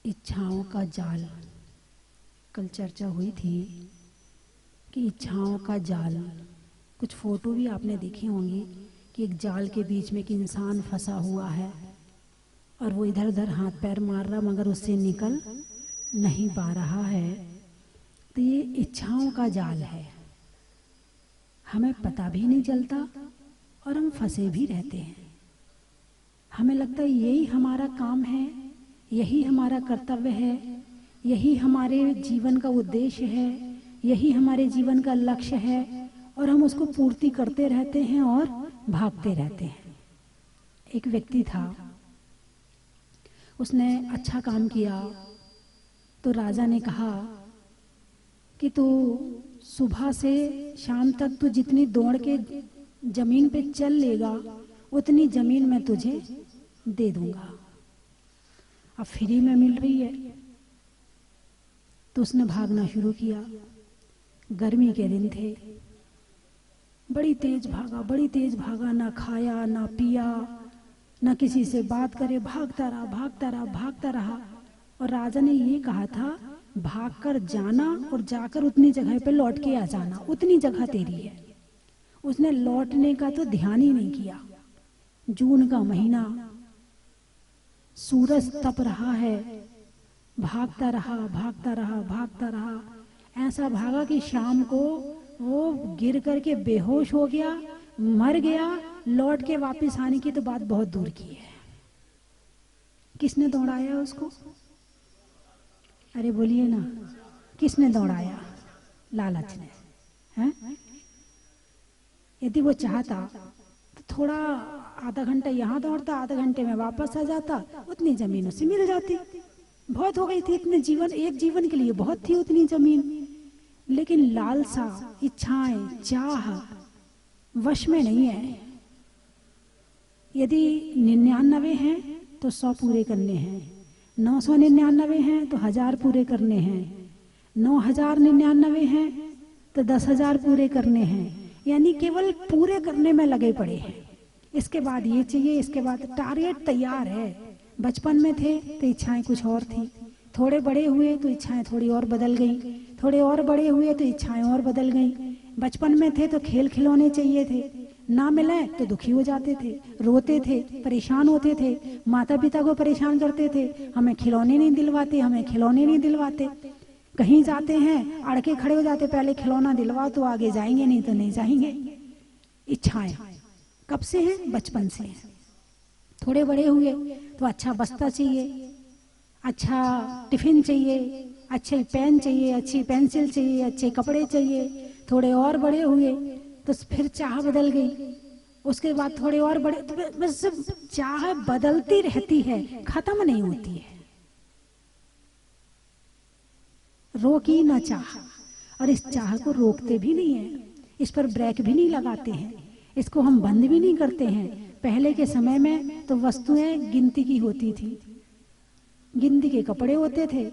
इच्छाओं का जाल। कल चर्चा हुई थी कि इच्छाओं का जाल, कुछ फोटो भी आपने देखी होंगी कि एक जाल के बीच में एक इंसान फंसा हुआ है और वो इधर उधर हाथ पैर मार रहा मगर उससे निकल नहीं पा रहा है। तो ये इच्छाओं का जाल है, हमें पता भी नहीं चलता और हम फंसे भी रहते हैं। हमें लगता है यही हमारा काम है, यही हमारा कर्तव्य है, यही हमारे जीवन का उद्देश्य है, यही हमारे जीवन का लक्ष्य है और हम उसको पूर्ति करते रहते हैं और भागते रहते हैं। एक व्यक्ति था, उसने अच्छा काम किया तो राजा ने कहा कि तू सुबह से शाम तक तू जितनी दौड़ के जमीन पे चल लेगा उतनी जमीन मैं तुझे दे दूंगा, अब फ्री में मिल रही है। तो उसने भागना शुरू किया। गर्मी के दिन थे, बड़ी तेज भागा, ना खाया ना पिया ना किसी से बात करे, भागता रहा। और राजा ने ये कहा था भागकर जाना और जाकर उतनी जगह पे लौट के आ जाना, उतनी जगह तेरी है। उसने लौटने का तो ध्यान ही नहीं किया। जून का महीना, सूरज तप रहा है, भागता रहा। ऐसा भागा कि शाम को वो गिर करके बेहोश हो गया, मर गया। लौट के वापस आने की तो बात बहुत दूर की है। किसने दौड़ाया उसको? अरे बोलिए ना, किसने दौड़ाया? लालच ने, हैं? यदि वो चाहता तो थोड़ा आधा घंटा यहाँ दौड़ता, आधे घंटे में वापस आ जाता, उतनी जमीन उसे मिल जाती। बहुत हो गई थी, इतने जीवन, एक जीवन के लिए बहुत थी उतनी जमीन। लेकिन लालसा, इच्छाएं, चाह वश में नहीं है। यदि 99 हैं तो 100 पूरे करने हैं, 999 हैं तो 1000 पूरे करने हैं, 9099 हैं तो 10,000 पूरे करने हैं। यानी केवल पूरे करने में लगे पड़े हैं। इसके बाद ये चाहिए, इसके बाद टारगेट तैयार है। बचपन में थे तो इच्छाएं कुछ और थी, थोड़े बड़े हुए तो इच्छाएं थोड़ी और बदल गई, थोड़े और बड़े हुए तो इच्छाएं और बदल गई। बचपन में थे तो खेल खिलौने चाहिए थे, ना मिले तो दुखी हो जाते थे, रोते थे, परेशान होते थे, माता पिता को परेशान करते थे, हमें खिलौने नहीं दिलवाते। कहीं जाते हैं अड़के खड़े हो जाते, पहले खिलौना दिलवा तो आगे जाएंगे, नहीं तो नहीं जाएंगे। इच्छाएं कब से हैं? बचपन से हैं। थोड़े बड़े हुए तो अच्छा बस्ता चाहिए, अच्छा टिफिन चाहिए, अच्छे पेन चाहिए, अच्छी पेंसिल चाहिए, अच्छे कपड़े चाहिए। थोड़े और बड़े हुए तो फिर चाह बदल गई। उसके बाद थोड़े और बड़े, तो बस चाह बदलती रहती है, खत्म नहीं होती है। रोकी ना चाह, और इस चाह को रोकते भी नहीं है, इस पर ब्रेक भी नहीं लगाते हैं, इसको हम बंद भी नहीं करते हैं। पहले के समय में तो वस्तुएं गिनती की होती थी, गिनती के कपड़े होते थे,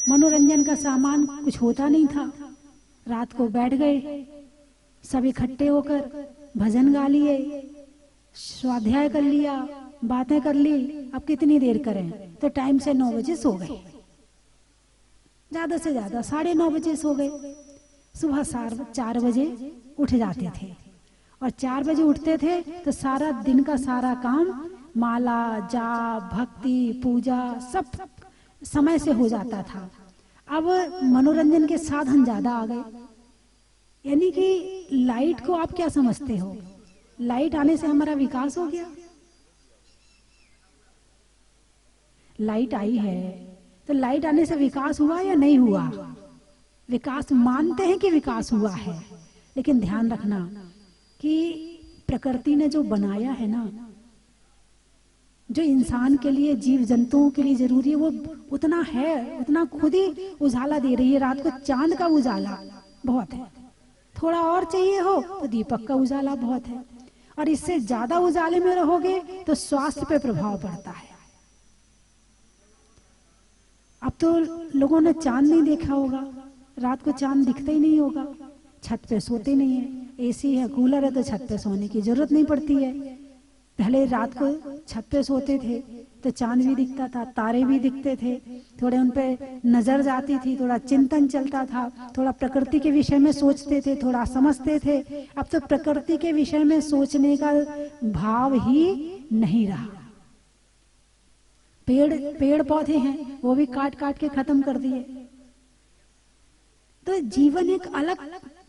मनोरंजन का सामान कुछ होता नहीं था। रात को बैठ गए सब इकट्ठे होकर, भजन गा लिए, स्वाध्याय कर लिया, बातें कर ली। अब कितनी देर करें? तो टाइम से 9 बजे सो गए, ज्यादा से ज्यादा 9:30 बजे सो गए। सुबह 4 बजे उठ जाते थे, और 4 बजे उठते थे तो सारा दिन का सारा काम, माला जाप भक्ति पूजा सब समय से हो जाता था। अब मनोरंजन के साधन ज्यादा आ गए। यानी कि लाइट को आप क्या समझते हो? लाइट आने से हमारा विकास हो गया? लाइट आई है तो लाइट आने से विकास हुआ या नहीं हुआ? विकास मानते हैं कि विकास हुआ है, लेकिन ध्यान रखना कि प्रकृति ने जो बनाया है ना, जो इंसान के लिए, जीव जंतुओं के लिए जरूरी है, वो उतना है, उतना खुद ही उजाला दे रही है। रात को चांद का उजाला बहुत है, थोड़ा और चाहिए हो तो दीपक का उजाला बहुत है, और इससे ज्यादा उजाले में रहोगे तो स्वास्थ्य पे प्रभाव पड़ता है। अब तो लोगों ने चांद नहीं देखा होगा, रात को चांद दिखता ही नहीं होगा, छत पे सोते नहीं है, एसी है, कूलर है, तो छत पे सोने की जरूरत नहीं पड़ती है। पहले रात को छत पे सोते थे तो चांद भी दिखता था, तारे भी दिखते थे, थोड़े उन पे नजर जाती थी, थोड़ा चिंतन चलता था, थोड़ा प्रकृति के विषय में सोचते थे, थोड़ा समझते थे। अब तो प्रकृति के विषय में सोचने का भाव ही नहीं रहा। पेड़ पौधे हैं वो भी काट काट के खत्म कर दिए। तो जीवन एक अलग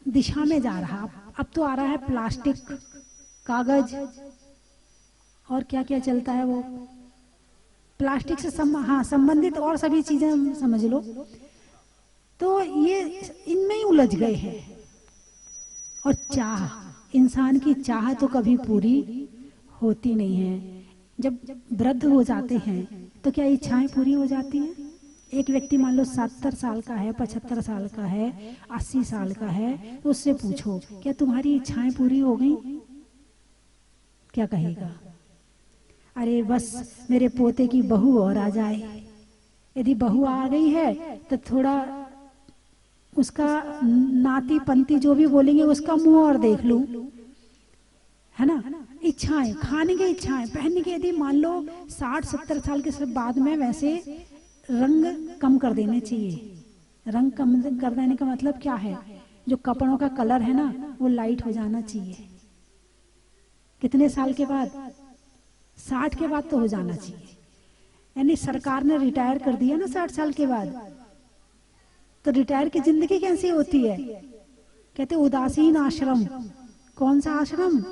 दिशा में जा रहा। अब तो आ रहा है प्लास्टिक, कागज और क्या क्या चलता है, वो प्लास्टिक से संबंधित और सभी चीजें समझ लो। तो ये इनमें ही उलझ गए हैं। और चाह, इंसान की चाह तो कभी पूरी होती नहीं है। जब वृद्ध हो जाते हैं तो क्या इच्छाएं पूरी हो जाती हैं? एक व्यक्ति मान लो 70 साल का है, 75 साल का है, 80 साल का है, तो उससे पूछो क्या तुम्हारी इच्छाएं पूरी हो गई? क्या कहेगा? अरे बस मेरे पोते की बहू और आ जाए। यदि बहू आ गई है तो थोड़ा उसका नाती पंती जो भी बोलेंगे उसका मुंह और देख लूं, है ना। इच्छाएं, खाने की इच्छाएं, पहनने की, यदि मान लो 60-70 साल के बाद में वैसे रंग कम कर देने चाहिए। रंग कम कर देने का मतलब क्या है? जो कपड़ों का कलर है ना वो लाइट हो जाना चाहिए। कितने साल के बाद? 60 के बाद तो हो जाना चाहिए। यानी सरकार ने रिटायर कर दिया ना 60 साल के बाद, तो रिटायर की जिंदगी कैसी होती है? कहते उदासीन आश्रम। कौन सा आश्रम?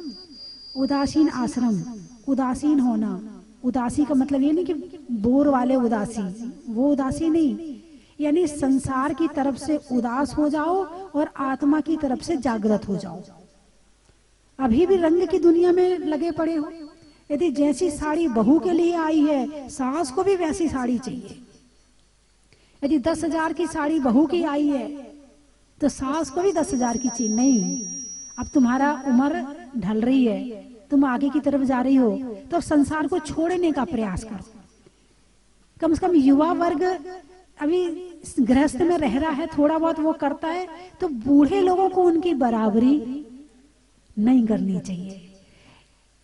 उदासीन आश्रम। उदासीन होना, उदासी का मतलब ये नहीं कि बोर वाले उदासी, वो उदासी नहीं, यानी संसार की तरफ से उदास हो जाओ और आत्मा की तरफ से जागृत हो जाओ। अभी भी रंग की दुनिया में लगे पड़े हो। यदि जैसी साड़ी बहू के लिए आई है, सास को भी वैसी साड़ी चाहिए। यदि 10,000 की साड़ी बहू की आई है तो सास को भी 10,000 की चाहिए। नहीं, अब तुम्हारा उम्र ढल रही है, तुम आगे की तरफ जा रही हो, तो संसार को छोड़ने का प्रयास करो। कम से कम युवा वर्ग अभी गृहस्थ में रह रहा है, थोड़ा बहुत वो करता है, तो बूढ़े लोगों को उनकी बराबरी नहीं करनी चाहिए।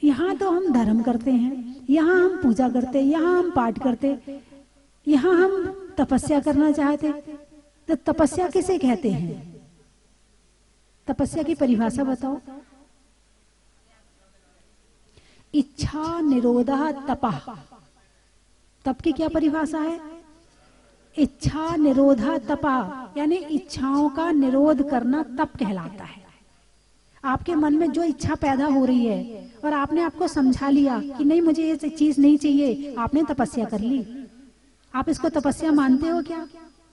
यहाँ तो हम धर्म करते हैं, यहाँ हम पूजा करते, यहाँ हम पाठ करते, यहाँ हम तपस्या करना चाहते, तो तपस्या किसे कहते हैं? तपस्या की परिभाषा बताओ। इच्छा निरोधा तपः। तप की क्या परिभाषा है? इच्छा निरोधा तपः, यानी इच्छाओं का निरोध करना तप कहलाता है। आपके मन में जो इच्छा पैदा हो रही है और आपने आपको समझा लिया कि नहीं मुझे ये चीज नहीं चाहिए, आपने तपस्या कर ली। आप इसको तपस्या मानते हो क्या?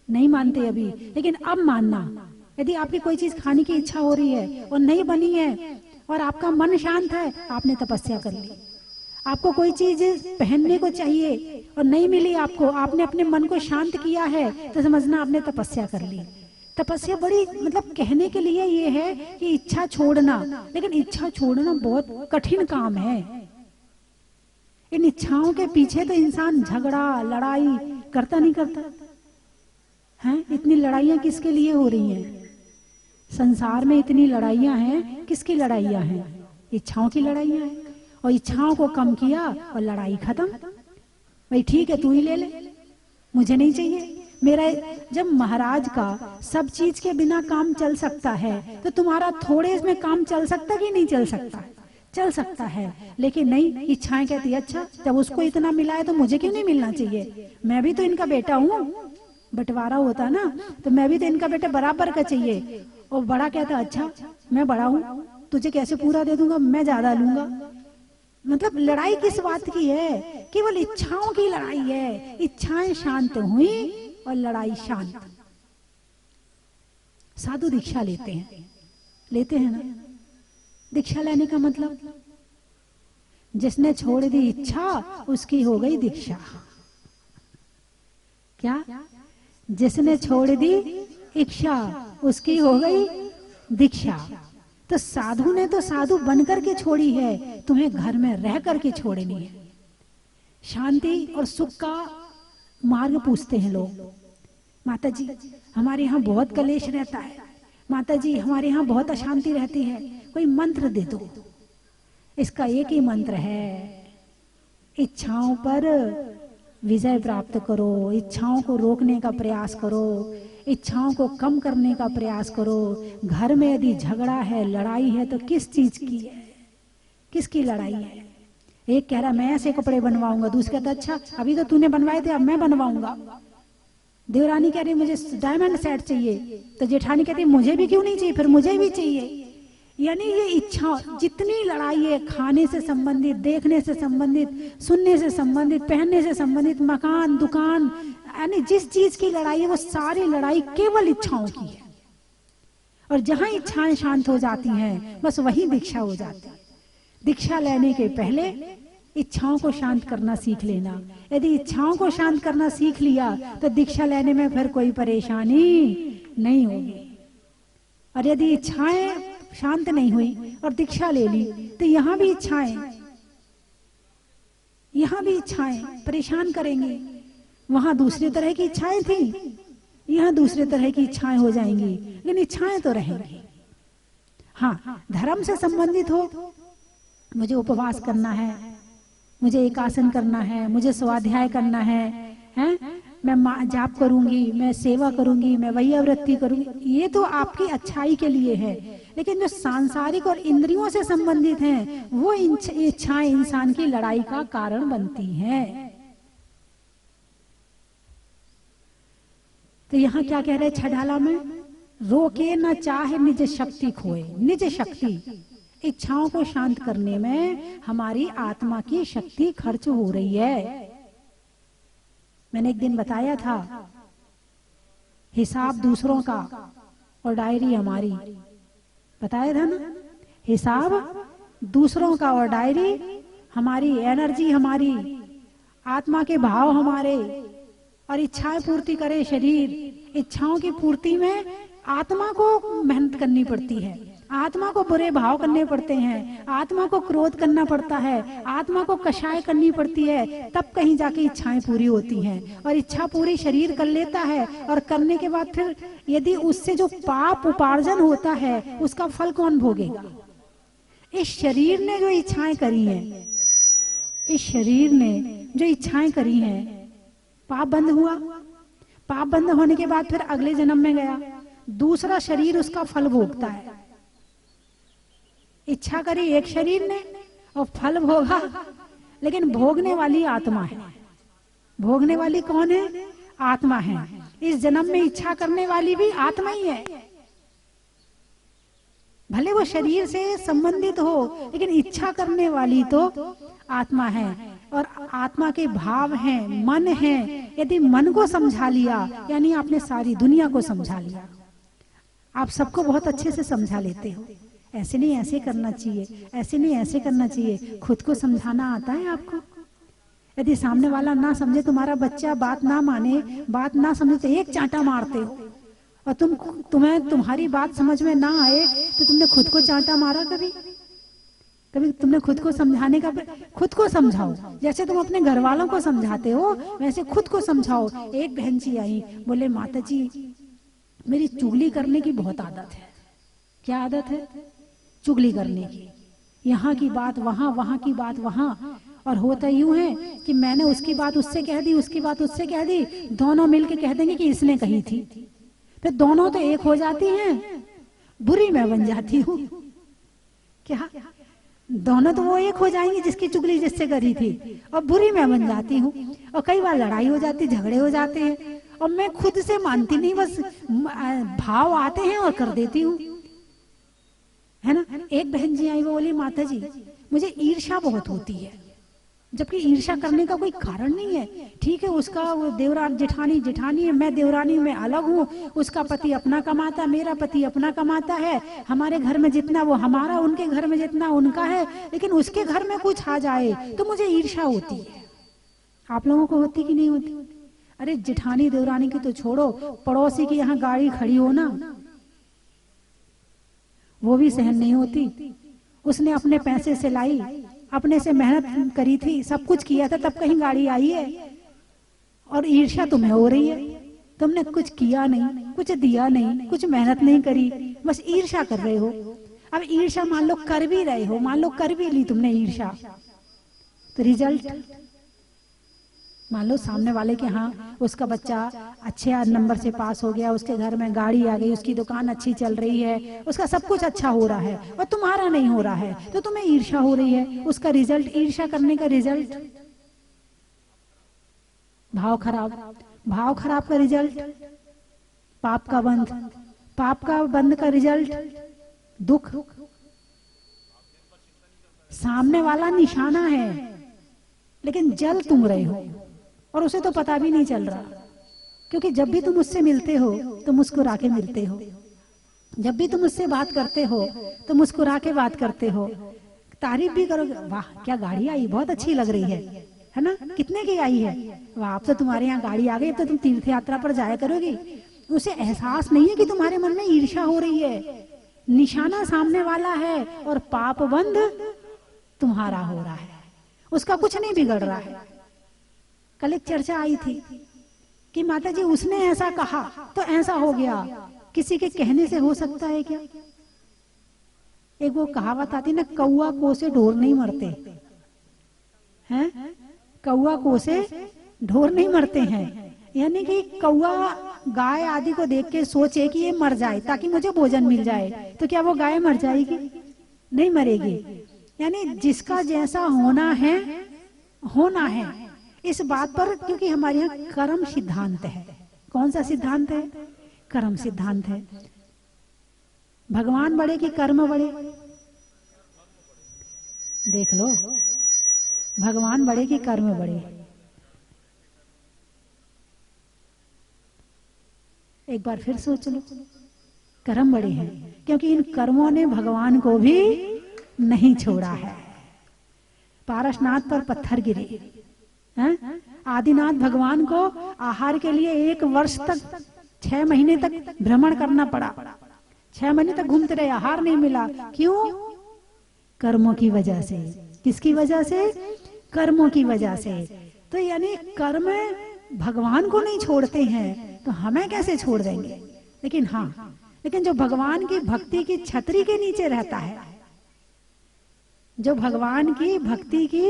नहीं मानते अभी, लेकिन अब मानना। यदि आपकी कोई चीज खाने की इच्छा हो रही है और नहीं बनी है और आपका मन शांत है, आपने तपस्या कर ली। आपको कोई चीज पहनने को चाहिए और नहीं मिली आपको, आपने अपने मन को शांत किया है, तो समझना आपने तपस्या कर ली। तपस्या बड़ी मतलब कहने के लिए ये है कि इच्छा छोड़ना, लेकिन इच्छा छोड़ना बहुत कठिन काम है। इन इच्छाओं के पीछे तो इंसान झगड़ा लड़ाई करता नहीं करता है? इतनी लड़ाइयाँ किसके लिए हो रही हैं? संसार में इतनी लड़ाइयाँ हैं, किसकी लड़ाइयाँ हैं? इच्छाओं की लड़ाइयाँ हैं। और इच्छाओं को कम किया और लड़ाई खत्म। भाई ठीक है, तू ही ले ले, मुझे नहीं चाहिए मेरा। जब महाराज का सब चीज के बिना काम चल सकता है, तो तुम्हारा थोड़े इसमें काम चल सकता कि नहीं चल सकता? चल सकता है, लेकिन नहीं, इच्छाएं कहती है अच्छा जब उसको इतना मिला है तो मुझे क्यों नहीं मिलना चाहिए? मैं भी तो इनका बेटा हूँ। बंटवारा होता ना, तो मैं भी तो इनका बेटा बराबर का चाहिए। और बड़ा कहता अच्छा मैं बड़ा हूँ, तुझे कैसे पूरा दे दूंगा, मैं ज्यादा लूंगा। मतलब लड़ाई किस बात की है? केवल इच्छाओं की लड़ाई है। इच्छाएं शांत हुई और लड़ाई शांत। साधु दीक्षा लेते हैं ना। दीक्षा लेने का मतलब जिसने छोड़ दी इच्छा उसकी हो गई दीक्षा। क्या? जिसने छोड़ दी इच्छा उसकी हो गई दीक्षा। तो साधु ने तो साधु बनकर के छोड़ी है, तुम्हें घर में रह करके छोड़नी है। शांति और सुख का मार्ग पूछते हैं लोग। माता जी हमारे यहाँ बहुत कलेश रहता है, माता जी हमारे यहाँ बहुत अशांति रहती है, कोई मंत्र दे दो। इसका एक ही मंत्र है, इच्छाओं पर विजय प्राप्त करो, इच्छाओं को रोकने का प्रयास करो, इच्छाओं को कम करने का प्रयास करो। घर में यदि झगड़ा है, लड़ाई है, तो किस चीज की है, किसकी लड़ाई है? एक कह रहा मैं ऐसे कपड़े बनवाऊंगा, दूसरा कहता अच्छा अभी तो तूने बनवाए थे अब मैं बनवाऊंगा। देवरानी कह रही मुझे डायमंड सेट चाहिए, तो जेठानी कहती मुझे भी क्यों नहीं चाहिए, फिर मुझे भी चाहिए। यानी ये इच्छा, जितनी लड़ाई है, खाने से संबंधित, देखने से संबंधित, सुनने से संबंधित, पहनने से संबंधित, मकान दुकान, यानी जिस चीज की लड़ाई है वो सारी लड़ाई केवल इच्छाओं की है। और जहां इच्छाएं शांत हो जाती हैं बस वही दीक्षा हो जाती है। दीक्षा लेने के पहले इच्छाओं को शांत करना सीख लेना। यदि इच्छाओं को शांत करना सीख लिया तो दीक्षा लेने में फिर कोई परेशानी नहीं होगी। और यदि इच्छाएं शांत नहीं हुई और दीक्षा ले ली तो यहां भी इच्छाएं परेशान करेंगी। वहां दूसरी तरह की इच्छाएं थी, यहां दूसरे तरह की इच्छाएं हो जाएंगी, लेकिन इच्छाएं तो रहेंगी। हाँ, धर्म से संबंधित हो, मुझे उपवास करना है, मुझे एक आसन करना है, मुझे स्वाध्याय करना है, मैं जाप करूंगी, मैं सेवा करूंगी, मैं वैयावृत्ति करूंगी, ये तो आपकी अच्छाई के लिए है। लेकिन जो सांसारिक और इंद्रियों से संबंधित हैं, वो इच्छाएं इंसान की लड़ाई का कारण बनती हैं। तो यहाँ क्या कह रहे हैं छठाला में, रोके न चाहे निज शक्ति खोए। निज शक्ति, इच्छाओं को शांत करने में हमारी आत्मा की शक्ति खर्च हो रही है। मैंने एक दिन बताया था, हिसाब दूसरों का और डायरी हमारी, बताया था ना, हिसाब दूसरों का और डायरी हमारी, एनर्जी हमारी, आत्मा के भाव हमारे, और इच्छाएं पूर्ति करे शरीर। इच्छाओं की पूर्ति में आत्मा को मेहनत करनी पड़ती है, आत्मा को बुरे भाव करने पड़ते हैं, आत्मा को क्रोध करना पड़ता है, आत्मा को कषाय करनी पड़ती है, तब कहीं जाके इच्छाएं पूरी होती हैं। और इच्छा पूरी शरीर कर लेता है, और करने के बाद फिर यदि उससे जो पाप उपार्जन होता है उसका फल कौन भोगेगा? इस शरीर ने जो इच्छाएं करी हैं, इस शरीर ने जो इच्छाएं करी हैं, पाप बंद हुआ, पाप बंद होने के बाद फिर अगले जन्म में गया, दूसरा शरीर उसका फल भोगता है। इच्छा करी एक शरीर ने और फल भोगा, लेकिन भोगने वाली आत्मा है। भोगने वाली कौन है? आत्मा है। इस जन्म में इच्छा करने वाली भी आत्मा ही है, भले वो शरीर से संबंधित हो, लेकिन इच्छा करने वाली तो आत्मा है। और आत्मा के भाव हैं, मन है। यदि मन को समझा लिया, यानी आपने सारी दुनिया को समझा लिया। आप सबको बहुत अच्छे से समझा लेते हो, ऐसे नहीं ऐसे करना चाहिए, ऐसे नहीं ऐसे करना चाहिए। खुद को समझाना आता है आपको? यदि सामने वाला ना समझे, तुम्हारा बच्चा बात ना माने, बात ना समझे, तो एक चांटा मारते हो। और तुम्हें तुम्हारी बात समझ में ना आए तो तुमने खुद को चांटा मारा कभी? कभी तुमने खुद को समझाने का, खुद को समझाओ। जैसे तुम अपने घर वालों को समझाते हो वैसे खुद को समझाओ। एक बहन जी आई, बोले माता जी मेरी चुगली करने की बहुत आदत है। क्या आदत है? चुगली करने की। यहाँ की बात वहां, वहां की बात वहां। और होता यूं है कि मैंने उसकी बात उससे कह दी, उसकी बात उससे कह दी, दोनों मिलके कह देंगे कि इसने कही थी। फिर दोनों तो एक हो जाती हैं, बुरी मैं बन जाती हूँ। क्या? दोनों तो वो एक हो जाएंगे जिसकी चुगली जिससे करी थी, और बुरी मैं बन जाती हूँ। और कई बार लड़ाई हो जाती, झगड़े हो जाते हैं, और मैं खुद से मानती नहीं, बस भाव आते हैं और कर देती हूँ, है ना। एक बहन जी आई, वो बोली माता जी मुझे ईर्ष्या बहुत होती है, जबकि ईर्ष्या करने का कोई कारण नहीं है। ठीक है, उसका वो देवरान जेठानी जेठानी है, मैं देवरानी में अलग हूँ, उसका पति अपना कमाता, मेरा पति अपना कमाता है, हमारे घर में जितना वो हमारा, उनके घर में जितना उनका है, लेकिन उसके घर में कुछ आ जाए तो मुझे ईर्ष्या होती है। आप लोगों को होती कि नहीं होती? अरे जेठानी देवरानी की तो छोड़ो, पड़ोसी की यहाँ गाड़ी खड़ी हो ना, वो भी सहन नहीं होती। उसने अपने पैसे से लाई, अपने से मेहनत करी थी, सब कुछ किया था, तब कहीं गाड़ी आई है, और ईर्ष्या तुम्हें हो रही है। तुमने कुछ किया नहीं, कुछ दिया नहीं, कुछ मेहनत नहीं करी, बस ईर्ष्या कर रहे हो। अब ईर्ष्या मान लो कर भी रहे हो, मान लो कर भी ली तुमने ईर्ष्या, तो रिजल्ट मान लो सामने वाले के हाँ उसका बच्चा अच्छे नंबर से पास हो गया, उसके घर में गाड़ी आ गई, उसकी दुकान अच्छी चल रही है, उसका सब कुछ अच्छा हो रहा है और तुम्हारा नहीं हो रहा है, तो तुम्हें ईर्ष्या हो रही है। उसका रिजल्ट, ईर्ष्या करने का रिजल्ट भाव खराब, भाव खराब का रिजल्ट पाप का बंध, पाप का बंध का रिजल्ट दुख। सामने वाला निशाना है लेकिन जल तुम रहे हो और उसे तो पता भी नहीं चल रहा, क्योंकि जब भी तुम उससे मिलते हो तो मुस्कुरा के मिलते हो, जब भी तुम उससे बात करते हो तो मुस्कुरा के बात करते हो, तारीफ भी करोगे, वाह क्या गाड़ी आई, बहुत अच्छी लग रही है ना, कितने की आई है, वाह अब तो तुम्हारे यहाँ गाड़ी आ गई, अब तो तुम तीर्थ यात्रा पर जाया करोगी। उसे एहसास नहीं है कि तुम्हारे मन में ईर्ष्या हो रही है, निशाना सामने वाला है और पाप बंध तुम्हारा हो रहा है, उसका कुछ नहीं बिगड़ रहा है। कल एक चर्चा आई थी कि माता जी उसने ऐसा कहा तो ऐसा हो गया, किसी के कहने से हो सकता है क्या? एक वो कहावत आती ना, कौआ को से ढोर नहीं मरते हैं, कौआ को से ढोर नहीं मरते हैं, यानी कि कौआ गाय आदि को देख के सोचे कि ये मर जाए ताकि मुझे भोजन मिल जाए, तो क्या वो गाय मर जाएगी? नहीं मरेगी। यानी जिसका जैसा होना है होना है, इस बात पर, क्योंकि हमारे यहाँ कर्म सिद्धांत है। कौन सा सिद्धांत है? कर्म सिद्धांत है। भगवान बड़े कि कर्म बड़े? देख लो, भगवान बड़े कि कर्म बड़े? एक बार फिर सोच लो, कर्म बड़े हैं, क्योंकि इन कर्मों ने भगवान को भी नहीं छोड़ा है। पारसनाथ पर पत्थर गिरे हैं, आदिनाथ भगवान को आहार के लिए 1 वर्ष तक 6 महीने तक भ्रमण करना पड़ा, 6 महीने तक घूमते रहे, आहार नहीं मिला। क्यों? कर्मों की वजह से। किसकी वजह से? कर्मों की वजह से। तो यानी कर्म भगवान को नहीं छोड़ते हैं तो हमें कैसे छोड़ देंगे? लेकिन हाँ, लेकिन जो भगवान की भक्ति की छतरी के नीचे रहता है, जो भगवान की भक्ति की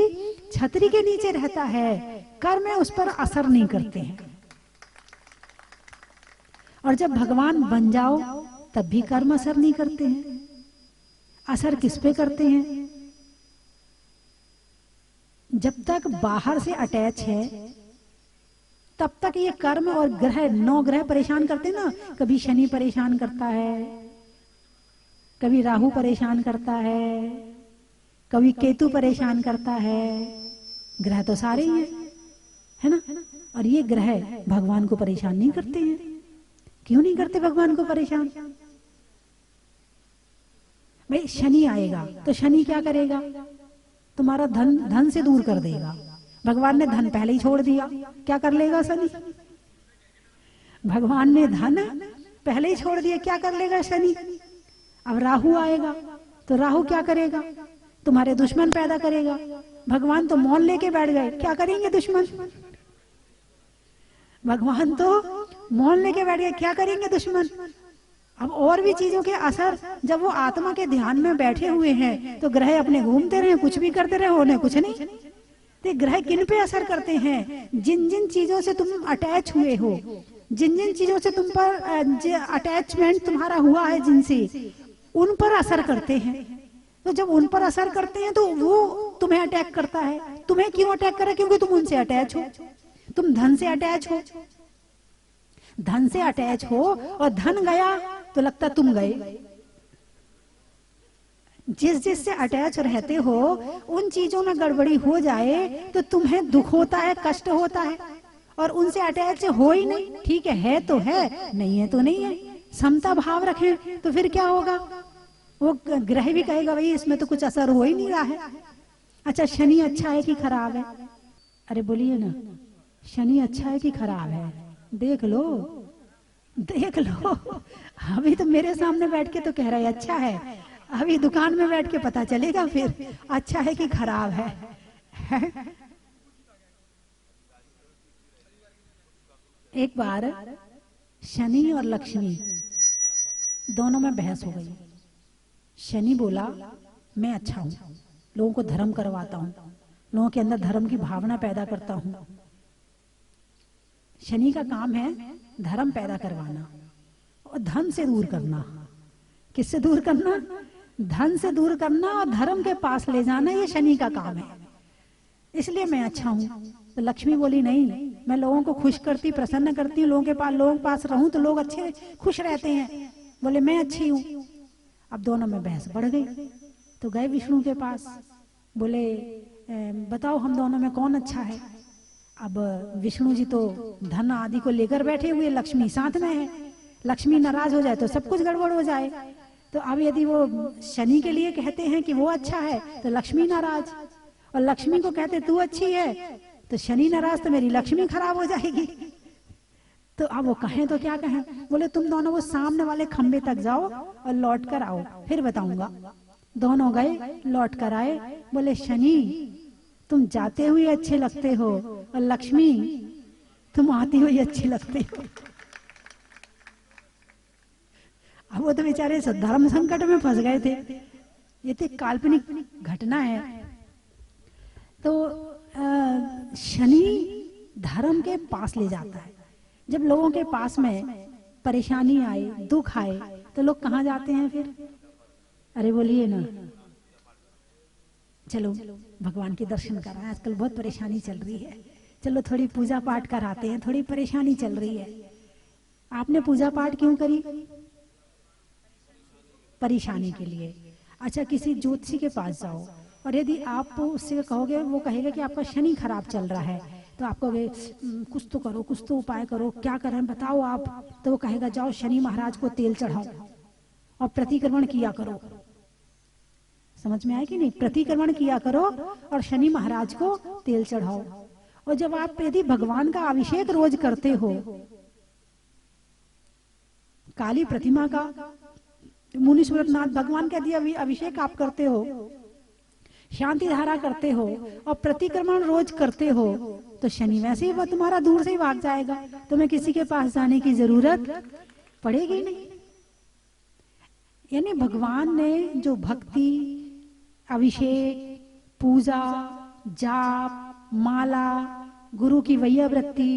छतरी के नीचे रहता है, कर्म उस पर असर नहीं करते हैं। और जब भगवान बन जाओ तब भी कर्म असर नहीं करते हैं। असर किस पे करते हैं? जब तक बाहर से अटैच है तब तक ये कर्म और ग्रह, 9 ग्रह परेशान करते ना। कभी शनि परेशान करता है, कभी राहु परेशान करता है, कभी केतु परेशान करता है। ग्रह तो सारे ही है ना। और ये ग्रह भगवान को परेशान नहीं करते हैं। क्यों नहीं करते भगवान को परेशान? भाई शनि आएगा तो शनि क्या करेगा? तुम्हारा धन से दूर कर देगा। भगवान ने धन पहले ही छोड़ दिया, क्या कर लेगा शनि? भगवान ने धन पहले ही छोड़ दिया, क्या कर लेगा शनि? अब राहु आएगा तो राहु क्या करेगा? तुम्हारे दुश्मन पैदा करेगा। भगवान तो मौन लेके बैठ गए, क्या करेंगे दुश्मन? भगवान तो मौन लेके बैठ गए, क्या करेंगे दुश्मन? अब और भी चीजों के असर, जब वो आत्मा के ध्यान में बैठे हुए हैं तो ग्रह अपने घूमते रहे, कुछ भी करते रहे, उन्हें कुछ नहीं। तो ग्रह किन पे असर करते हैं? जिन जिन चीजों से तुम अटैच हुए हो, जिन जिन चीजों से तुम पर अटैचमेंट तुम्हारा हुआ है, जिनसे, उन पर असर करते हैं। तो जब उन पर असर करते हैं तो वो तुम्हें अटैक करता है। तुम्हें क्यों अटैक करे? क्योंकि तुम उनसे अटैच हो। तुम धन से अटैच हो, धन से अटैच हो और धन गया तो लगता तुम गए। जिस से अटैच रहते हो उन चीजों में गड़बड़ी हो जाए तो तुम्हें दुख होता है, कष्ट होता है। और उनसे अटैच हो ही नहीं, ठीक है तो है, नहीं है तो नहीं है। समता भाव रखें तो फिर क्या होगा? वो ग्रह भी कहेगा भाई इसमें तो कुछ असर हो ही नहीं रहा है। अच्छा, शनि अच्छा है कि खराब है? अरे बोलिए ना, शनि अच्छा है कि खराब है? देख लो, देख लो। अभी तो मेरे सामने बैठ के तो कह रहा है अच्छा है, अभी दुकान में बैठ के पता चलेगा फिर अच्छा है कि खराब है। एक बार शनि और लक्ष्मी दोनों में बहस हो गई। शनि बोला मैं अच्छा हूं, लोगों को धर्म करवाता हूं, लोगों के अंदर धर्म की भावना पैदा करता हूं। शनि का काम है धर्म पैदा करवाना और धन से दूर करना। किससे दूर करना? धन से दूर करना और धर्म के पास ले जाना, ये शनि का काम है। इसलिए मैं अच्छा हूं। तो लक्ष्मी बोली नहीं, मैं लोगों को खुश करती, प्रसन्न करती हूँ, लोगों के पास रहूं तो लोग अच्छे खुश रहते हैं। बोले मैं अच्छी हूं। अब दोनों में बहस बढ़ गई। तो गए विष्णु के पास, बोले बताओ हम दोनों में कौन अच्छा है। अब विष्णु जी तो धन आदि को लेकर बैठे हुए, लक्ष्मी साथ में है। लक्ष्मी नाराज हो जाए तो सब कुछ गड़बड़ हो जाए। तो अब यदि वो शनि के लिए कहते हैं कि वो अच्छा है तो लक्ष्मी नाराज, और लक्ष्मी को कहते तू अच्छी है तो शनि नाराज, तो मेरी लक्ष्मी खराब हो जाएगी। तो अब वो कहें तो क्या कहें। बोले तुम दोनों वो सामने वाले खंबे तक जाओ और लौट कर आओ, फिर बताऊंगा। दोनों गए, लौट कर आए। बोले शनि तुम जाते हुए अच्छे लगते हो, और लक्ष्मी तुम आती हुई अच्छी लगती हो। अब वो तो बेचारे धर्म संकट में फंस गए थे। ये तो काल्पनिक घटना है। तो शनि धर्म के पास ले जाता है। जब लोगों के पास में परेशानी आए, दुख आए, तो लोग कहाँ जाते हैं फिर? अरे बोलिए ना, चलो भगवान के दर्शन कराएं, आजकल बहुत परेशानी चल रही है, चलो थोड़ी पूजा पाठ कराते हैं, थोड़ी परेशानी चल रही है। आपने पूजा पाठ क्यों करी? परेशानी के लिए। अच्छा, किसी ज्योतिषी के पास जाओ और यदि आप उससे कहोगे, वो कहेगा कि आपका शनि खराब चल रहा है, तो आप कहोगे कुछ तो करो, कुछ तो उपाय करो, क्या करें बताओ आप। तो वो कहेगा जाओ शनि महाराज को तेल चढ़ाओ और प्रतिक्रमण किया करो। समझ में आया कि नहीं? प्रतिक्रमण किया करो और शनि महाराज को तेल चढ़ाओ। और जब आप यदि भगवान का अभिषेक रोज करते हो, काली प्रतिमा का, मुनि सूरतनाथ भगवान का दिया अभिषेक आप करते हो, शांति धारा करते हो और प्रतिक्रमण रोज करते हो, तो शनि वैसे ही वो तुम्हारा दूर से ही भाग जाएगा। तुम्हें किसी के पास जाने की जरूरत पड़ेगी नहीं। यानी भगवान ने जो भक्ति, अभिषेक, पूजा, जाप, माला, गुरु की वैयावृत्ति,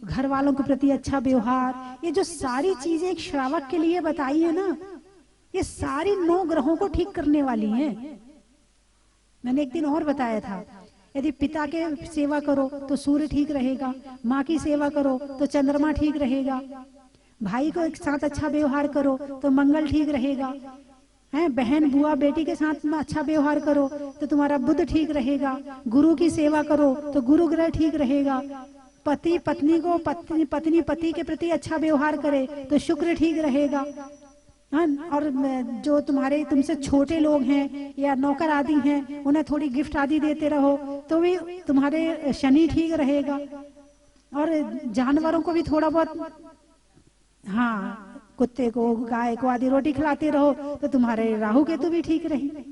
घर वालों के प्रति अच्छा व्यवहार, ये जो सारी चीजें एक श्रावक के लिए बताई है ना, ये सारी 9 ग्रहों को ठीक करने वाली हैं। मैंने एक दिन और बताया था, यदि पिता के सेवा करो तो सूर्य ठीक रहेगा, माँ की सेवा करो तो चंद्रमा ठीक रहेगा, भाई को एक साथ अच्छा व्यवहार करो तो मंगल ठीक रहेगा, हैं बहन बुआ बेटी के साथ में अच्छा व्यवहार करो तो तुम्हारा बुध ठीक रहेगा, गुरु की सेवा करो तो गुरु ग्रह ठीक रहेगा, पति पत्नी को पत्नी पति के प्रति अच्छा व्यवहार करे तो शुक्र ठीक रहेगा। हाँ, और जो तुम्हारे तुमसे छोटे लोग हैं या नौकर आदि हैं, उन्हें थोड़ी गिफ्ट आदि देते रहो तो भी तुम्हारे शनि ठीक रहेगा। और जानवरों को भी थोड़ा बहुत, हाँ, कुत्ते को, गाय को आदि रोटी खिलाते रहो तो तुम्हारे राहु केतु भी ठीक रहे।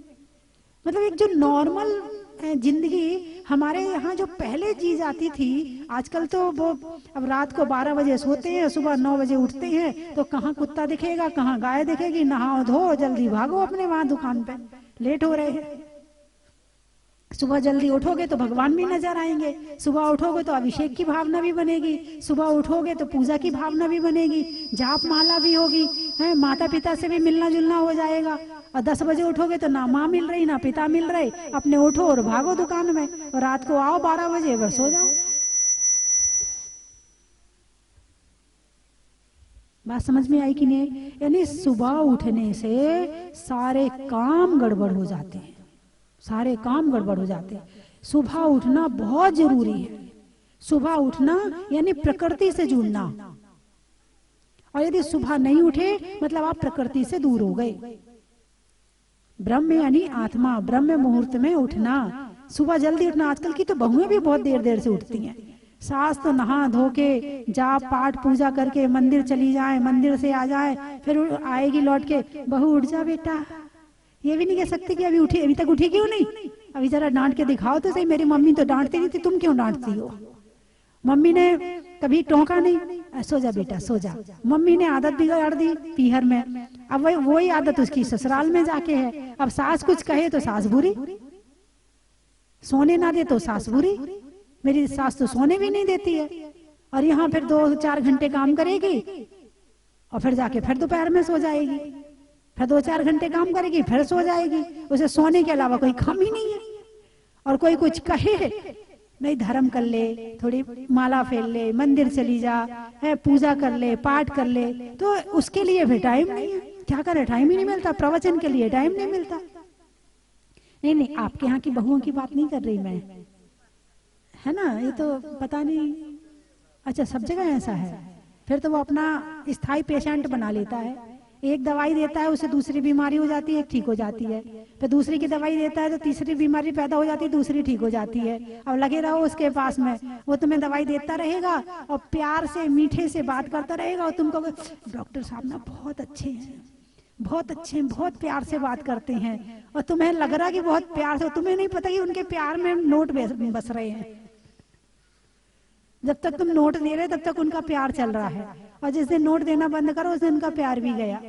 मतलब एक जो नॉर्मल जिंदगी हमारे यहाँ जो पहले जी जाती थी, आजकल तो वो अब रात को 12 बजे सोते हैं, सुबह 9 बजे उठते हैं, तो कहाँ कुत्ता दिखेगा, कहाँ गाय दिखेगी, नहाओ धो जल्दी भागो अपने वहां दुकान पे, लेट हो रहे हैं। सुबह जल्दी उठोगे तो भगवान भी नजर आएंगे, सुबह उठोगे तो अभिषेक की भावना भी बनेगी, सुबह उठोगे तो पूजा की भावना भी बनेगी, जाप माला भी होगी, है माता पिता से भी मिलना जुलना हो जाएगा। और 10 बजे उठोगे तो ना माँ मिल रही ना पिता मिल रहे, अपने उठो और भागो दुकान में, और रात को आओ 12 बजे बस सो जाओ। बात समझ में आई कि नहीं? यानी सुबह उठने से सारे काम गड़बड़ हो जाते हैं, सारे काम गड़बड़ हो जाते हैं। सुबह उठना बहुत जरूरी है। सुबह उठना यानी प्रकृति से जुड़ना, और यदि सुबह नहीं उठे मतलब आप प्रकृति से दूर हो गए। ब्रह्म यानी आत्मा, ब्रह्म मुहूर्त में उठना, सुबह जल्दी उठना। आजकल की तो बहुएं भी बहुत देर देर से उठती हैं। सास तो नहा धो के जाप पाठ पूजा करके मंदिर चली जाए, मंदिर से आ जाए, फिर आएगी लौट के, बहू उठ जा बेटा, ये भी नहीं कह सकती कि अभी उठी, अभी तक उठी क्यों नहीं, अभी जरा डांट के दिखाओ तो सही। मेरी मम्मी तो डांटती नहीं थी, तुम क्यों डांटती हो? मम्मी ने कभी टोका नहीं, सो जा बेटा सो जा। मम्मी ने आदत बिगाड़ दी पीहर में, अब वही आदत उसकी ससुराल में जाके है। अब सास कुछ कहे तो सास बुरी, सोने ना दे तो सास बुरी। मेरी सास तो सोने भी नहीं देती है, और यहाँ फिर 2-4 घंटे काम करेगी और फिर जाके फिर दोपहर में सो जाएगी, फिर 2-4 घंटे काम करेगी फिर सो जाएगी। उसे सोने के अलावा कोई काम ही नहीं है। और कोई कुछ कहे, नहीं धर्म कर ले, थोड़ी माला फेर ले, मंदिर चली जा, है पूजा कर ले, पाठ कर ले, तो उसके लिए भी टाइम नहीं है। क्या करे, टाइम ही नहीं मिलता, प्रवचन के लिए टाइम नहीं मिलता। नहीं नहीं, आपके यहाँ की बहुओं की बात नहीं कर रही मैं, है ना, ये तो पता नहीं। अच्छा, सब जगह ऐसा है। फिर तो वो अपना स्थायी पेशेंट बना लेता है, एक दवाई देता है उसे दूसरी बीमारी हो जाती है, एक ठीक हो जाती है, फिर दूसरी की दवाई देता है तो तीसरी बीमारी पैदा हो जाती है, दूसरी ठीक हो जाती है। अब लगे रहो उसके पास में, वो तुम्हें दवाई देता रहेगा और प्यार से मीठे से बात करता रहेगा, और तुम कहोगे डॉक्टर साहब ना बहुत अच्छे हैं, बहुत अच्छे हैं, बहुत प्यार से बात करते हैं, और तुम्हें लग रहा कि बहुत प्यार से, तुम्हें नहीं पता कि उनके प्यार में नोट बस रहे हैं। जब तक तुम नोट दे रहे तब तक उनका प्यार चल रहा है, और जिस दिन नोट देना बंद करो उस दिन उनका प्यार भी गया।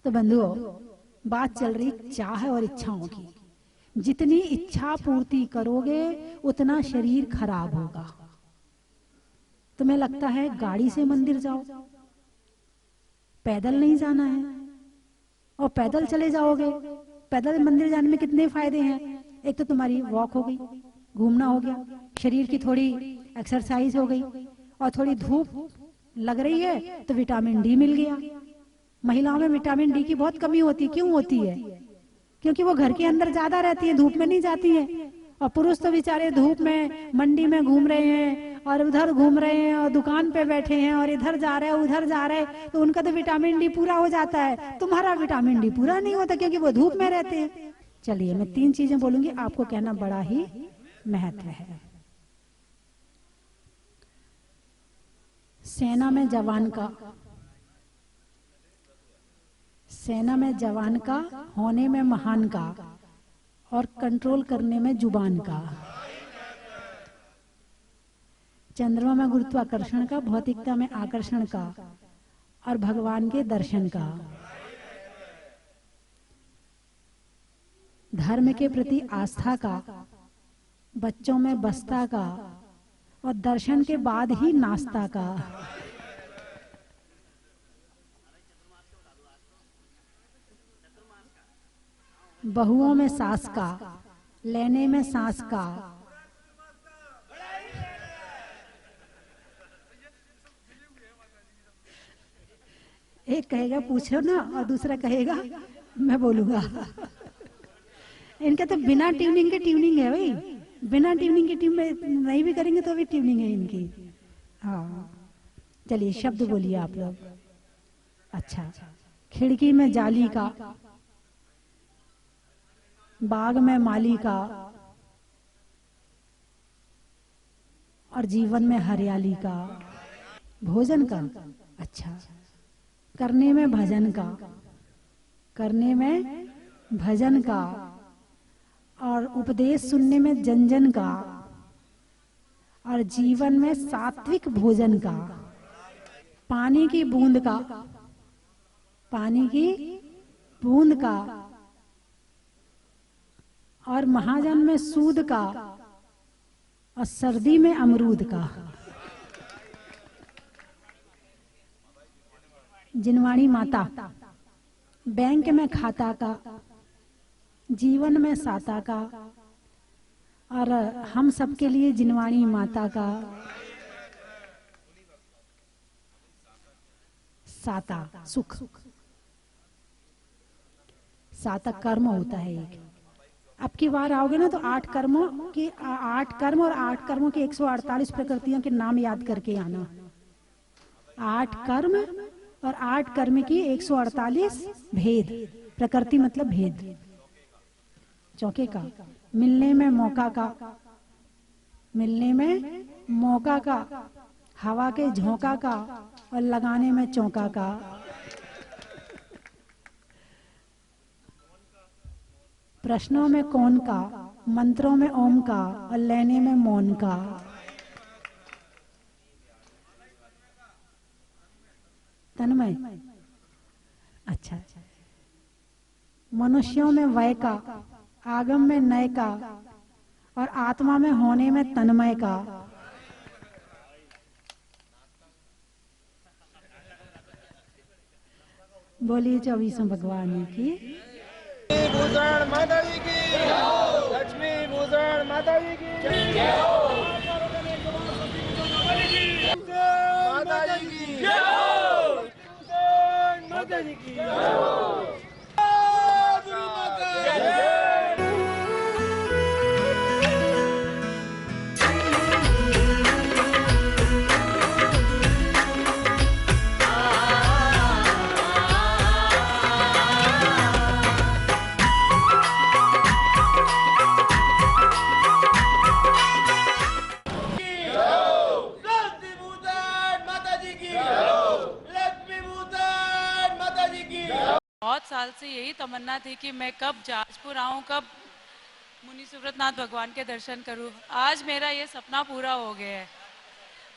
तो बंधुओं, बात चल रही चाह और इच्छाओं की। जितनी इच्छा पूर्ति करोगे उतना शरीर खराब होगा। तुम्हें लगता है गाड़ी से मंदिर जाओ, पैदल नहीं जाना है, और पैदल चले जाओगे, पैदल मंदिर जाने में कितने फायदे हैं। एक तो तुम्हारी वॉक हो गई, घूमना हो गया, शरीर की थोड़ी एक्सरसाइज हो गई, और थोड़ी धूप लग रही है तो विटामिन डी मिल गया। महिलाओं में विटामिन डी की बहुत कमी होती है। क्यों होती है? क्योंकि वो घर के अंदर ज्यादा रहती है, धूप में नहीं जाती है। और पुरुष तो बेचारे धूप में मंडी में घूम रहे हैं, और उधर घूम रहे हैं, और दुकान पे बैठे हैं, और इधर जा रहे हैं उधर जा रहे हैं, तो उनका तो विटामिन डी पूरा हो जाता है। तुम्हारा विटामिन डी पूरा नहीं होता क्योंकि वो धूप में रहते हैं। चलिए, मैं 3 चीजें बोलूंगी, आपको कहना बड़ा ही महत्व है। सेना में जवान का होने में महान का, और कंट्रोल करने में जुबान का। चंद्रमा में गुरुत्वाकर्षण का, भौतिकता में आकर्षण का, और भगवान के दर्शन का। धर्म के प्रति आस्था का, बच्चों में बस्ता का, और दर्शन के बाद ही नाश्ता का। बहुओं में सास का, लेने में सांस का। एक कहेगा पूछो ना, और दूसरा कहेगा मैं बोलूंगा। इनका तो बिना ट्यूनिंग के ट्यूनिंग है भाई, बिना ट्यूनिंग की ट्यून में नहीं भी करेंगे तो भी ट्यूनिंग है इनकी। हाँ, चलिए शब्द बोलिए आप लोग। अच्छा, खिड़की में जाली का, बाग में माली का, और जीवन में हरियाली का। भोजन का, अच्छा, करने में भजन का, करने में भजन का, और उपदेश सुनने में जन जन का, और जीवन में सात्विक भोजन का। पानी की बूंद का, पानी की बूंद का, और महाजन में सूद का, और सर्दी में अमरूद का। जिनवाणी माता, बैंक में खाता का, जीवन में साता का, और हम सबके लिए जिनवाणी माता का। साता सुख, साता कर्म होता है एक। अब की बार आओगे ना तो 8 कर्म और 8 कर्मों की 148 प्रकृतियों के नाम याद करके आना। 8 कर्म और 8 कर्म की 148 भेद। प्रकृति मतलब भेद, चौके का। मिलने में मौका का, मिलने में मौका का, हवा के झोंका का, और लगाने में चौका का। प्रश्नों में कौन का, मंत्रों में ओम का, और लेने में मौन का। तन्मय। अच्छा, मनुष्यों में वय का, आगम में नय का और आत्मा में होने में तन्मय का। बोलिए 24 भगवान की। भूषण माता जी की, लक्ष्मी भूषण माता जी की, माता जी की, माता जी की। बहुत साल से यही तमन्ना थी कि मैं कब जाजपुर आऊं, कब मुनि सुव्रतनाथ भगवान के दर्शन करूं। आज मेरा ये सपना पूरा हो गया है।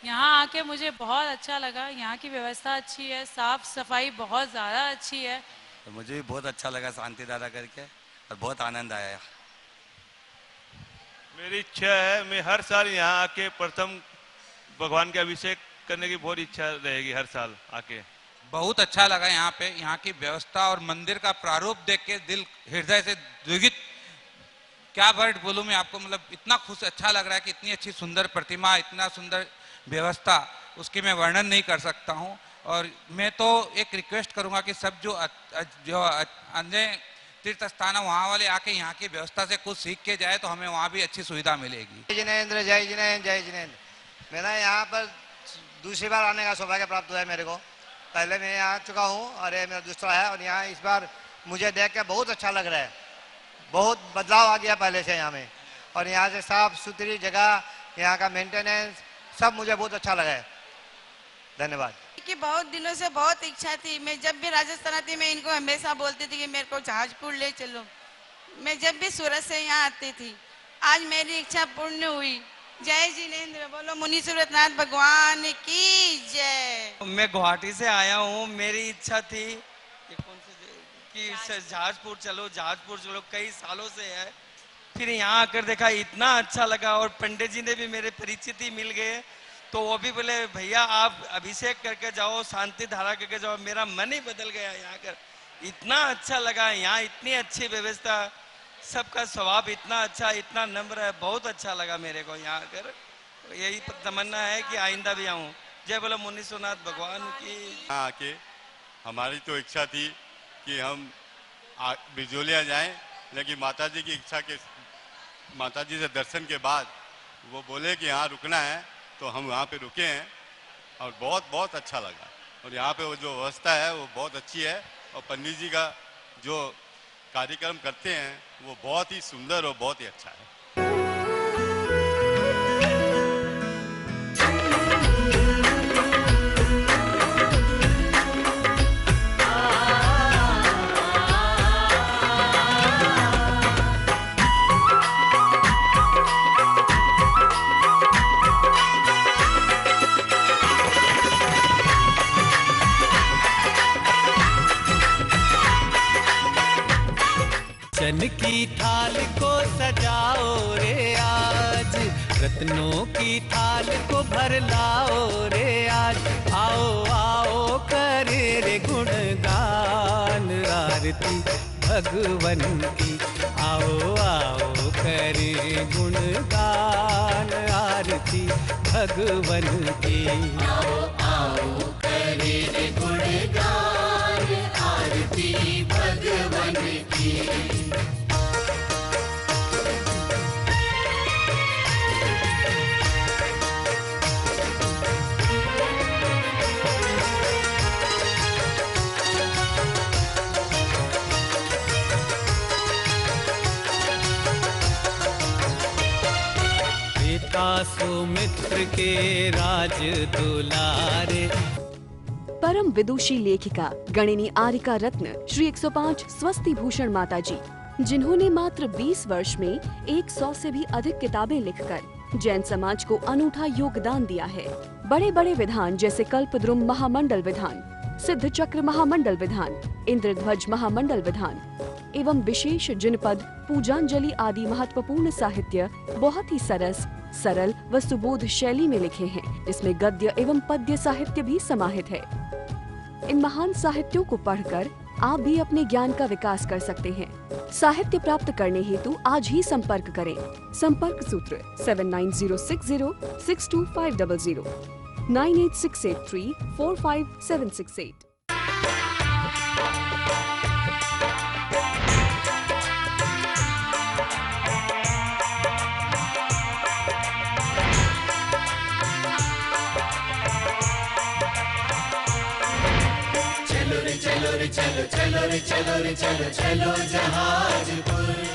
यहाँ आके मुझे बहुत अच्छा लगा। यहाँ की व्यवस्था अच्छी है, साफ सफाई बहुत ज़्यादा अच्छी है। तो मुझे भी बहुत अच्छा लगा शांति धारा करके और बहुत आनंद आया। मेरी इच्छा है मैं हर साल यहाँ आके प्रथम भगवान के अभिषेक करने की बहुत इच्छा रहेगी हर साल आके। बहुत अच्छा लगा यहाँ पे, यहाँ की व्यवस्था और मंदिर का प्रारूप देख के दिल हृदय से द्विगित, क्या वर्ड बोलूं मैं आपको, मतलब इतना खुश अच्छा लग रहा है कि इतनी अच्छी सुंदर प्रतिमा, इतना सुंदर व्यवस्था, उसकी मैं वर्णन नहीं कर सकता हूँ। और मैं तो एक रिक्वेस्ट करूंगा कि सब जो अन्य तीर्थ स्थान है वहाँ वाले आके यहाँ की व्यवस्था से कुछ सीख के जाए तो हमें वहाँ भी अच्छी सुविधा मिलेगी। जय जिनेंद्र, जय जिनेंद्र, जय जिनेंद्र। मेरा यहाँ पर दूसरी बार आने का सौभाग्य प्राप्त हुआ है मेरे को। पहले मैं यहाँ आ चुका हूँ और ये मेरा दूसरा है, और यहाँ इस बार मुझे देख के बहुत अच्छा लग रहा है। बहुत बदलाव आ गया पहले से यहाँ में, और यहाँ से साफ सुथरी जगह, यहाँ का मेंटेनेंस सब मुझे बहुत अच्छा लगा है। धन्यवाद। कि बहुत दिनों से बहुत इच्छा थी, मैं जब भी राजस्थान आती मैं इनको हमेशा बोलती थी कि मेरे को जहाजपुर ले चलो। मैं जब भी सूरत से यहाँ आती थी, आज मेरी इच्छा पूर्ण हुई। जय जिनेंद्र, बोलो मुनि सुव्रतनाथ भगवान की जय। मैं गुवाहाटी से आया हूँ। मेरी इच्छा थी कि जहाजपुर चलो, जहाजपुर चलो, कई सालों से है। फिर यहाँ आकर देखा, इतना अच्छा लगा। और पंडित जी ने भी मेरे परिचित ही मिल गए, तो वो भी बोले भैया आप अभिषेक करके जाओ, शांति धारा करके जाओ। मेरा मन ही बदल गया यहाँ कर, इतना अच्छा लगा। यहाँ इतनी अच्छी व्यवस्था, सबका स्वभाव इतना अच्छा, इतना नम्र है, बहुत अच्छा लगा मेरे को यहाँ आकर। यही तमन्ना है कि आइंदा भी आऊँ। जय बोलो मुनि सुव्रतनाथ भगवान की। यहाँ आके हमारी तो इच्छा थी कि हम बिजोलिया जाएं, लेकिन माता जी की इच्छा के, माता जी से दर्शन के बाद वो बोले कि यहाँ रुकना है, तो हम यहाँ पे रुके हैं और बहुत बहुत अच्छा लगा। और यहाँ पे वो जो व्यवस्था है वो बहुत अच्छी है, और पंडित जी का जो कार्यक्रम करते हैं वो बहुत ही सुंदर और बहुत ही अच्छा है। चन की थाल को सजाओ रे आज, रत्नों की थाल को भर लाओ रे आज। आओ आओ करे रे गुणगान आरती भगवन की। आओ आओ करे गुणगान आरती भगवन की। आओ आओ करे रे गुणगान आरती भगवन की। सुमित्र के राज दुलारे। परम विदुषी लेखिका गणिनी आरिका रत्न श्री 105 स्वस्ति भूषण माता जी, जिन्होंने मात्र 20 वर्ष में 100 से भी अधिक किताबें लिखकर जैन समाज को अनूठा योगदान दिया है। बड़े बड़े विधान जैसे कल्पद्रुम महामंडल विधान, सिद्ध चक्र महामंडल विधान, इंद्रध्वज महामंडल विधान एवं विशेष जिनपद, पूजांजलि आदि महत्वपूर्ण साहित्य बहुत ही सरल व सुबोध शैली में लिखे हैं, जिसमें गद्य एवं पद्य साहित्य भी समाहित है। इन महान साहित्यों को पढ़कर आप भी अपने ज्ञान का विकास कर सकते हैं। साहित्य प्राप्त करने हेतु आज ही संपर्क करें। संपर्क सूत्र 7906062500 9868345768। चलो रे चलो रे चलो चलो रे चलो रे चलो चलो जहाजपुर।